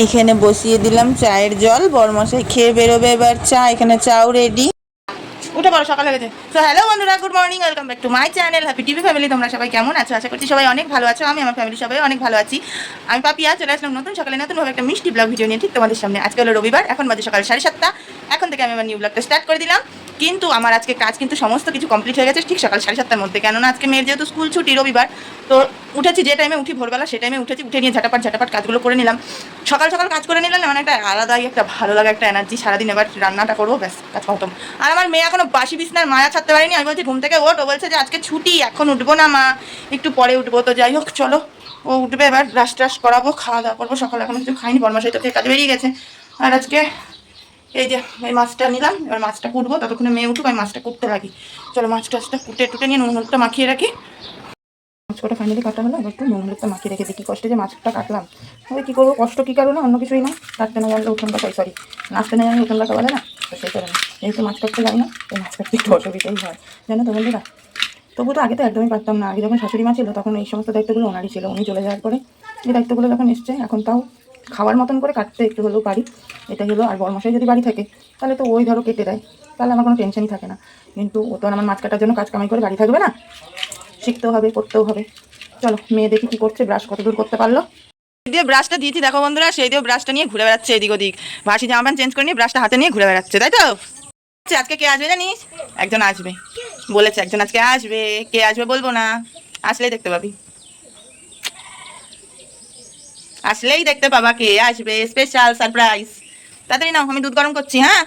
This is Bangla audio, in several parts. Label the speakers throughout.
Speaker 1: এখানে বসিয়ে দিলাম চায়ের জল, বরমশাই খেয়ে বেরোবে এবার চা। এখানে চাও রেডি। উঠে পড়ো, সকাল হয়ে গেছে। তো হ্যালো বন্ধুরা, good morning, welcome back to my channel happy TV family. তোমরা সবাই কেমন আছো? আশা করছি সবাই অনেক ভালো আছো। আমি আমার ফ্যামিলি সবাই অনেক ভালো আছি। আমি পাপিয়া চলে আসলাম নতুন সকালে নতুনভাবে একটা মিষ্টি ব্লগ ভিডিও নিয়ে ঠিক তোমাদের সামনে। আজকে হলো রবিবার, এখন বাজে সকাল 7:30। এখন থেকে আমি আমার নিউ ব্লগটা স্টার্ট করে দিলাম। কিন্তু আমার আজকে কাজ কিন্তু সমস্ত কিছু কমপ্লিট হয়ে গেছে ঠিক সকাল 7:30-র মধ্যে, কেননা আজকে মেয়ের যেহেতু স্কুল ছুটি রবিবার। তো উঠেছি যে টাইমে উঠি ভোরবেলা, সে টাইমে উঠেছি, উঠে নিয়ে ঝাটাপাট কাজগুলো করে নিলাম। সকাল সকাল কাজ করে নিলাম, মানে একটা আলাদাই একটা ভালো লাগা, একটা এনার্জি। সারাদিন এবার রান্নাটা করবো, ব্যাস কাজ খতম। আর আমার মেয়ে এখনো বাসি বিছনার মায়া ছাড়তে পারিনি। আমি বলছি ঘুম থেকে ওঠ, ও বলছে যে আজকে ছুটি, এখন উঠবো না মা, একটু পরে উঠবো। তো যাই হোক চলো, ও উঠবে এবার, ব্রাশ ট্রাশ করাবো, খাওয়া দাওয়া করবো। সকালে এখন কিছু খাইনি, বরমাশাই তো থেকে কাজে বেরিয়ে গেছে। আর আজকে এই যে এই মাছটা নিলাম, এবার মাছটা কুটবো, ততক্ষণে মেয়ে উঠুক, আমি মাছটা কুটতে লাগি। চলো মাছ টাছটা কুটে টুটে নিয়ে নুন হলুদটা মাখিয়ে রাখি। মাছটা ফাইনালি কাটা হলো, এবার একটু নুন হলুদটা মাখিয়ে রেখে দিই। কী কষ্টে যে মাছটা কাটলাম, তবে কী করবো, কষ্ট কী কারণে, অন্য কিছুই না, কাটতে না জানলে উঠোন কাটা, সরি নাচতে না জানলে উঠোন কাটা বলে না, তো সেই কারণে। যেহেতু মাছ কাটতে জানি না, এই মাছ কাটতে একটু অসুবিধাই হয়, জানো তো বন্ধুরা। তবু তো আগে তো একদমই পারতাম না। আগে যখন শাশুড়ি মা ছিল তখন এই সমস্ত দায়িত্বগুলো ওনারই ছিল। উনি চলে যাওয়ার পরে এই দায়িত্বগুলো যখন এসছে, এখন তাও খাওয়ার মতন করে কাটতে একটু হলেও পারি, এটা হলো। আর বরমশাই যদি বাড়ি থাকে তাহলে তো ওই ধরো কেটে দেয়, তাহলে আমার কোনো টেনশনই থাকে না। কিন্তু ও তো আমার মাছ কাটার জন্য কাজ কামাই করে বাড়ি থাকবে না, শিখতেও হবে, করতেও হবে। চলো মেয়ে দেখি কি করছে, ব্রাশ কত দূর করতে পারলো। দিয়ে ব্রাশটা দিয়েছি দেখো বন্ধুরা, সেই দিয়ে ব্রাশটা নিয়ে ঘুরে বেড়াচ্ছে এদিক ওদিক। ভাসি জামা প্যান্ট চেঞ্জ করে নিয়ে ব্রাশটা হাতে নিয়ে ঘুরে বেড়াচ্ছে, তাই তো। আজকে কে আসবে জানিস? একজন আসবে বলেছে, একজন আজকে আসবে। কে আসবে বলবো না, আসলেই দেখতে পাবি, আসলেই দেখতে পাবা কে আসবে, স্পেশাল সারপ্রাইজ। তাড়াতাড়ি নাও, আমি দুধ গরম করছি। হ্যাঁ,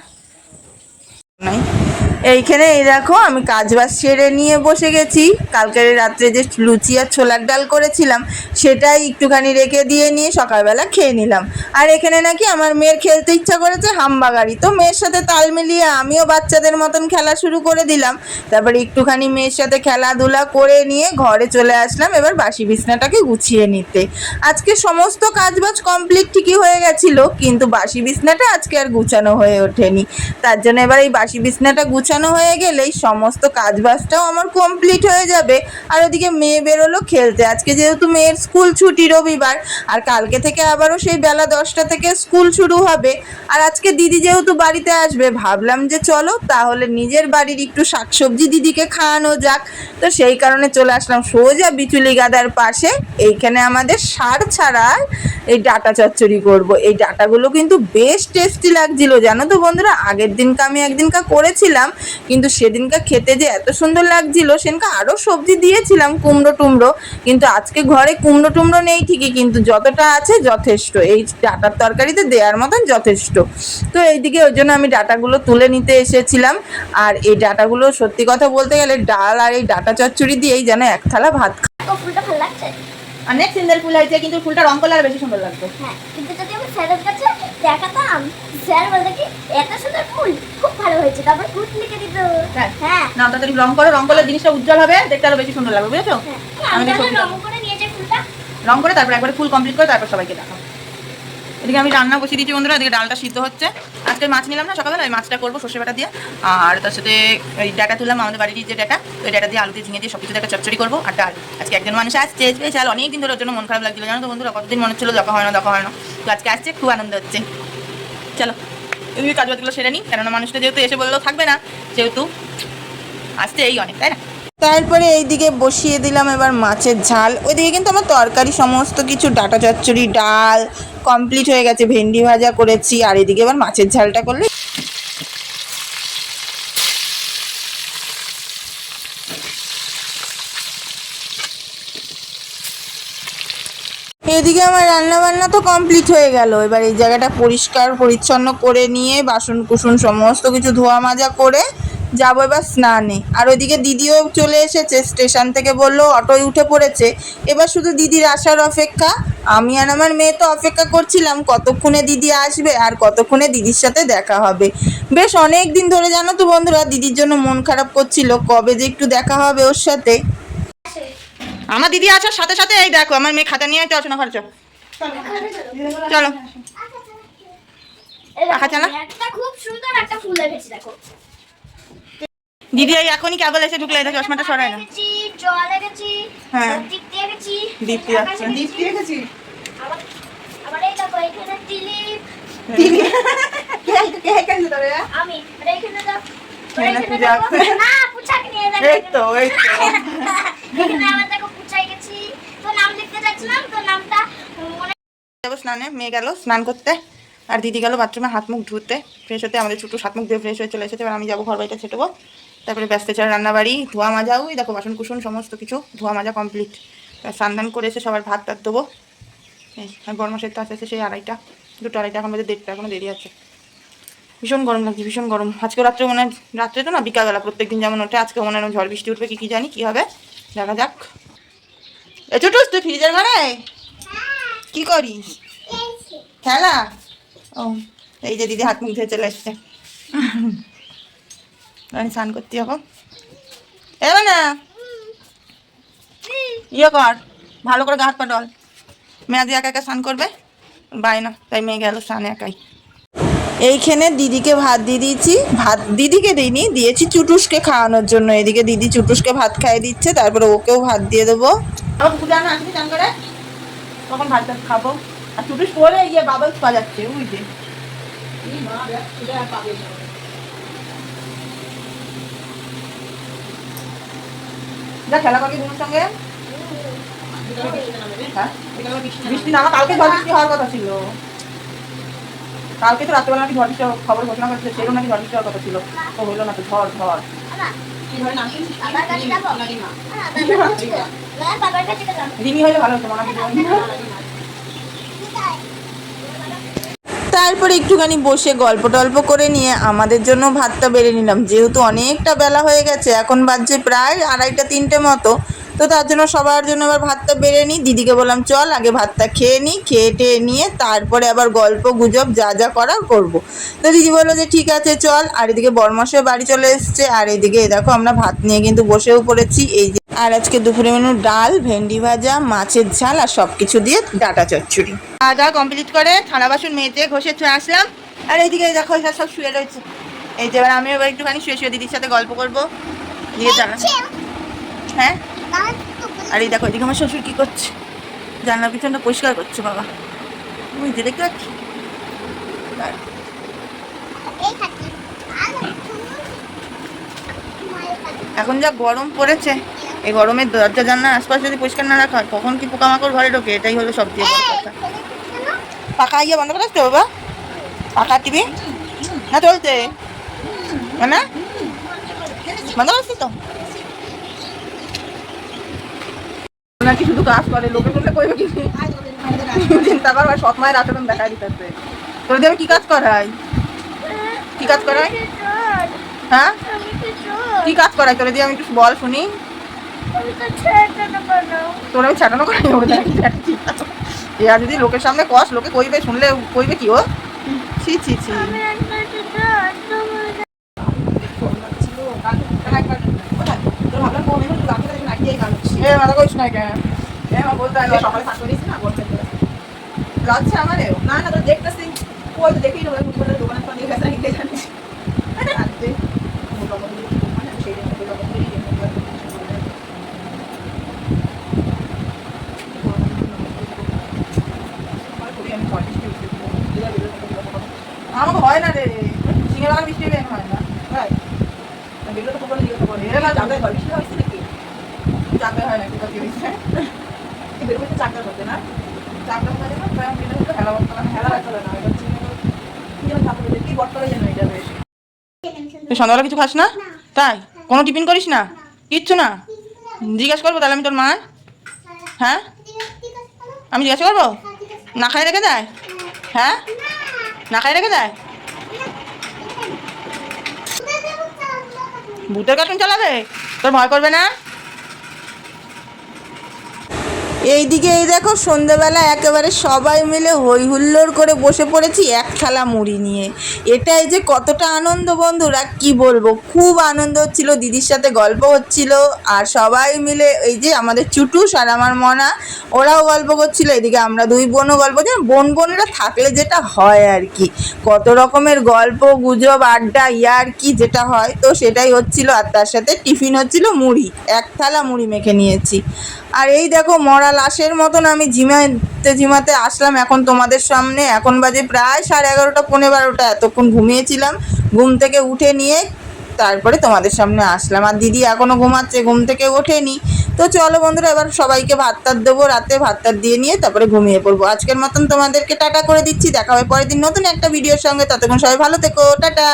Speaker 1: এইখানে এই দেখো, আমি কাজবাজ সেরে নিয়ে বসে গেছি। কালকের রাত্রে যে লুচি আর ছোলার ডাল করেছিলাম, সেটাই একটুখানি রেখে দিয়ে নিয়ে সকালবেলা খেয়ে নিলাম। আর এখানে নাকি আমার মেয়ের খেলতে ইচ্ছা করেছে হাম্বাগাড়ি, তো মেয়ের সাথে তাল মিলিয়ে আমিও বাচ্চাদের মতন খেলা শুরু করে দিলাম। তারপরে একটুখানি মেয়ের সাথে খেলাধুলা করে নিয়ে ঘরে চলে আসলাম এবার বাসি বিছনাটাকে গুছিয়ে নিতে। আজকে সমস্ত কাজবাজ কমপ্লিট ঠিকই হয়ে গেছিলো, কিন্তু বাসি বিছনাটা আজকে আর গুছানো হয়ে ওঠেনি। তার জন্য এবার এই বাসি বিছনাটা গুছানো হয়ে গেলেই সমস্ত কাজবাজটাও আমার কমপ্লিট হয়ে যাবে। আর ওদিকে মেয়ে বেরোলো খেলতে। আজকে যেহেতু মেয়ের স্কুল ছুটি রবিবার, আর কালকে থেকে আবারও সেই বেলা 10টা থেকে স্কুল শুরু হবে। আর আজকে দিদি যেহেতু বাড়িতে আসবে, ভাবলাম যে চলো তাহলে নিজের বাড়ির একটু শাকসবজি দিদিকে খাওয়ানো যাক। তো সেই কারণে চলে আসলাম সোজা বিচুলি গাদার পাশে। এইখানে আমাদের সার ছাড়া এই ডাটা চচ্চড়ি করব। এই ডাটাগুলো কিন্তু বেশ টেস্টি লাগছিল, জানো তো বন্ধুরা। আগের দিনকে আমি একদিনকা করেছিলাম, কিন্তু সেদিনকা খেতে যে এত সুন্দর লাগছিল, সেদিনকে আরও সবজি দিয়েছিলাম, কুমড়ো টুমড়ো, কিন্তু আজকে ঘরে কুমড়ো টুমড়ো নেই ঠিকই, কিন্তু যতটা আছে যথেষ্ট, এই ডাটার তরকারিতে দেওয়ার মতন যথেষ্ট। তো এইদিকে ওই জন্য আমি ডাটাগুলো তুলে নিতে এসেছিলাম। আর এই ডাটাগুলো সত্যি কথা বলতে গেলে ডাল আর এই ডাটা চচ্চড়ি দিয়েই যেন এক থালা ভাত।
Speaker 2: ফুলটা ভালো লাগছে,
Speaker 1: অনেক সুন্দর ফুল হয়েছে, কিন্তু ফুলটা রং করলে আর বেশি সুন্দর লাগবে।
Speaker 2: হ্যাঁ, কিন্তু যদি আমি স্যারের কাছে দেখাতাম, স্যার বলতে কি এত সুন্দর ফুল, খুব ভালো হয়েছে, তারপর ফুল লিখে দিত। হ্যাঁ
Speaker 1: না, তাড়াতাড়ি রং করো, রং করলে জিনিসটা উজ্জ্বল হবে, দেখতে আরো বেশি সুন্দর লাগবে, বুঝেছো।
Speaker 2: আমি রং করে নিয়েছি ফুলটা,
Speaker 1: রং করে তারপর একবারে ফুল কমপ্লিট করে তারপর সবাইকে দেখাও। এদিকে আমি রান্না বসিয়ে দিয়েছি বন্ধুরা, এদিকে ডালটা সিদ্ধ হচ্ছে। আজকে মাছ নিলাম না সকালবেলা, ওই মাছটা করবো সর্ষে বাটা দিয়ে। আর তার সাথে ওই ডাটা তুললাম, আমাদের বাড়ির যে ডাটা, ওই ডাটা দিয়ে আলু দিয়ে ঝিঙে দিয়ে সব কিছু একটা চচ্চড়ি করবো। আর ডাল, আজকে একজন মানুষ আসছে স্পেশাল, অনেকদিন ধরে ওর জন্য মন খারাপ লাগছিল, জানো তো বন্ধুরা। কতদিন মনে হচ্ছিল দেখা হয় না। তো আজকে আসছে, খুব আনন্দ হচ্ছে। চলো এদিকে কাজবাজগুলো সেরে নিই, কেননা মানুষটা যেহেতু এসে বললেও থাকবে না, যেহেতু আসছে এই অনেক, তাই না। তারপরে এইদিকে বসিয়ে দিলাম এবার মাছের ঝাল। ওইদিকে কিন্তু আমার তরকারি সমস্ত কিছু ডাটা চচ্চড়ি ডাল কমপ্লিট হয়ে গেছে, ভেন্ডি ভাজা করেছি। আর এদিকে এবার মাছের ঝালটা করলে এদিকে আমার রান্না বান্না তো কমপ্লিট হয়ে গেল। এবার এই জায়গাটা পরিষ্কার পরিচ্ছন্ন করে নিয়ে বাসন কুসুন সমস্ত কিছু ধোয়া মাজা করে যাবো এবার স্নানে। আর ওইদিকে দিদিও চলে এসেছে স্টেশন থেকে, বললো অটোয় উঠে পড়েছে। এবার শুধু দিদির আসার অপেক্ষা। আমি আর আমার মেয়ে তো অপেক্ষা করছিলাম কতক্ষণে দিদি আসবে আর কতক্ষণে দিদির সাথে দেখা হবে। বেশ অনেক দিন ধরে, জানো তো বন্ধুরা, দিদির জন্য মন খারাপ করছিল, কবে যে একটু দেখা হবে ওর সাথে। আমার দিদি আসার সাথে সাথে এই দেখো আমার মেয়ে খাতা নিয়ে চলো ঘরে, চলো
Speaker 2: একটা খুব সুন্দর একটা ফুল এনেছি, দেখো
Speaker 1: দিদি এই এখনই কেবল এসে ঢুকলে, এটা চশমাটা সরাই না।
Speaker 2: জল এনেছি,
Speaker 1: হ্যাঁ
Speaker 2: দীপ্তি এনেছি,
Speaker 1: দীপ্তি আসছে, দীপ্তি এনেছি।
Speaker 2: আবার এই দেখো দেখো এখানে টিলিপ আমি আর এখানে দেখো না পুচাক নিয়ে দেখো
Speaker 1: এই তো
Speaker 2: এখানে আবার দেখো পুচাই গেছি তো নাম লিখতে যাচ্ছিলাম তো নামটা মনে
Speaker 1: যাবো স্নানে, মেয়ে গেল স্নান করতে আর দিদি গেল বাথরুমে হাত মুখ ধুতে ফ্রেশ হতে। আমাদের ছোটো হাত মুখ দিয়ে ফ্রেশ হয়ে চলে এসেছে। এবার আমি যাবো ঘর বাড়িটা ছেটবো, তারপরে ব্যস্ত চার রান্নাবাড়ি ধোয়া মাজা, ওই দেখো বাসন কুসন সমস্ত কিছু ধোয়া মাজা কমপ্লিট। স্নান করে এসে সবার ভাত টাত দেবো। এই আর গরমাসের তো আসতে সেই 2:30 2টো 2:30 এখন বাজে 1:30, এখনো দেরি আছে। ভীষণ গরম লাগছে, ভীষণ গরম। আজকে রাত্রে মনে হয়, রাত্রে তো না বিকালবেলা প্রত্যেকদিন যেমন ওঠে, আজকে মনে হয় ঝড় বৃষ্টি উঠবে কি জানি কি হবে, দেখা যাক। এ ছোটুস তুই ফ্রিজের ঘরে কি করিস? খেলা। ও এই যে দিদি হাত মুখ ধুয়ে চলে এসছে, আমি স্নান করতে যাবো। এবার না ইয়ে কর, ভালো করে গা হাত পা ডল। মেয়াদি একা একা স্নান করবে, বায়না, তাই মেয়ে গেল স্নানে একাই। এইখানে দিদিকে ভাত দিয়ে দিয়েছি, ভাত দিদিকে দিইনি, দিয়েছি চুটুসকে খাওয়ানোর জন্য। এদিকে দিদি চুটুসকে ভাত খাইয়ে দিচ্ছে, তারপরে ওকেও ভাত দিয়ে দেবো। পূজা না আসবি চান করে, তখন ভাত টাত খাবো। আর চুটুস পরে গিয়ে বাবলস বাজাচ্ছে, বুঝলি? যা খেলা করবি বোনের সঙ্গে। বৃষ্টি নামা, কালকে ঝড় বৃষ্টি হওয়ার কথা ছিল। কালকে তো রাত্রেবেলা নাকি ঝড় বৃষ্টি খবর ঘোষণা করেছিল, সেরও নাকি ঝড় বৃষ্টি হওয়ার কথা ছিল, তো হইলো না তো। ঝড় ঝড় রিমি হইলে ভালো হতো মনে হয়। তারপরে একটুখানি বসে গল্প টল্প করে নিয়ে আমাদের জন্য ভাতটা বেড়ে নিলাম, যেহেতু অনেকটা বেলা হয়ে গেছে, এখন বাজছে প্রায় 2:30 3টে মতো। তো তার জন্য সবার জন্য এবার ভাতটা বেড়ে নিই। দিদিকে বললাম চল আগে ভাতটা খেয়ে নিই, খেয়ে টেয়ে নিয়ে তারপরে আবার গল্প গুজব যা যা করার করবো। তো দিদি বললো যে ঠিক আছে চল। আর এদিকে বরমাসের বাড়ি চলে এসছে, আর এদিকে দেখো আমরা ভাত নিয়ে কিন্তু বসেও পড়েছি। এই যে আর আজকে দুপুরে মেনু ডাল, ভেন্ডি ভাজা, মাছের ঝাল আর সব কিছু দিয়ে ডাটা চচ্চড়ি। খাওয়া দাওয়া কমপ্লিট করে থালা বাসন মেজে ঘষে চলে আসলাম। আর এইদিকে দেখো এরা সব শুয়ে রয়েছে। এই যে এবার আমি এবার একটুখানি শুয়ে শুয়ে দিদির সাথে গল্প করবো, দিয়ে জানা। হ্যাঁ, আর এই দেখো এদিকে আমার শ্বশুর কি করছে, জানলার পিছনটা পরিষ্কার করছে বাবা, বুঝতে দেখতে পাচ্ছি। এখন যা গরম পড়েছে, এই গরমের দরজা জানলার আশপাশ যদি পরিষ্কার না রাখা হয় কখন কি পোকামাকড় ঘরে ঢোকে, এটাই হলো সবচেয়ে বড় কথা। পাখা ইয়ে বন্ধ করে আসতে বাবা, পাখা টিভি না চলছে না, বন্ধ করছি তো নাকি শুধু কাজ করে, লোকে বললে কইবে কি চিন্তা করবার সৎ মায়ের আচরণ দেখাই দিতেছে। তোর দিয়ে কি কাজ করাই, কি কাজ করাই? হ্যাঁ কি কাজ করাই তোর দিয়ে, আমি একটু বল শুনি। তোর আমি ছাটানো করাই, এ আর যদি লোকের সামনে কস, লোকে কইবে, শুনলে কইবে কি ও ছি ছি ছি। মাথা কইস না কেন, বলতে সকালে থাকতে দিয়েছি না, বলতে লজ্জা আমারেও না। না তো দেখতেছি কই তো দেখেই নেবো, দোকানের সামনে গেছে নাকি জানিস। আমাকে হয় না রে, সিঙ্গে বাগান বৃষ্টি হয় না, বেগুলো তো কখনো জিজ্ঞাসা করে এরা জানতে হয় বৃষ্টি হয়েছে নাকি, জানতে হয় না কোথাও কি হয়েছে। বেগুলো তো চাকরা করতে না, চাকরা করে না, হেলা বর্তলা হেলা চলে না, কি বর্তলে যেন এটা বেশ। তুই সন্ধ্যাবেলা কিছু খাস না? তাই কোনো টিফিন করিস না? কিচ্ছু না? জিজ্ঞাসা করবো তাহলে আমি তোর মা? হ্যাঁ আমি জিজ্ঞাসা করবো? না খাই রেখে দেয়? হ্যাঁ না খাই রেখে দেয়? ভূতের কার্টুন চালাবে, তোর ভয় করবে না? এইদিকে এই দেখো সন্ধ্যেবেলা একেবারে সবাই মিলে হই হুল্লোড় করে বসে পড়েছি এক থালা মুড়ি নিয়ে। এটাই যে কতটা আনন্দ বন্ধুরা কি বলবো, খুব আনন্দ হচ্ছিল, দিদির সাথে গল্প হচ্ছিল, আর সবাই মিলে এই যে আমাদের চুটুস আর আমার মনা ওরাও গল্প করছিল, এদিকে আমরা দুই বোনও গল্প করছি। বোন বোনেরা থাকলে যেটা হয় আর কি, কত রকমের গল্প গুজব আড্ডা ইয়ার কি যেটা হয়, তো সেটাই হচ্ছিল। আর তার সাথে টিফিন হচ্ছিল মুড়ি, এক থালা মুড়ি মেখে নিয়েছি। আর এই দেখো মরা লাশের মতন আমি ঝিমায় ঘুমাতে ঝিমাতে আসলাম এখন তোমাদের সামনে। এখন বাজে প্রায় 11:30 পৌনে 12টা। এতক্ষণ ঘুমিয়েছিলাম, ঘুম থেকে উঠে নিয়ে তারপরে তোমাদের সামনে আসলাম। আর দিদি এখনও ঘুমাচ্ছে, ঘুম থেকে ওঠেনি। তো চলো বন্ধুরা, এবার সবাইকে ভাত টাত দেবো, রাতে ভাত টাত দিয়ে নিয়ে তারপরে ঘুমিয়ে পড়বো। আজকের মতন তোমাদেরকে টাটা করে দিচ্ছি, দেখা হবে পরের দিন নতুন একটা ভিডিওর সঙ্গে। ততক্ষণ সবাই ভালো থেকো, টাটা।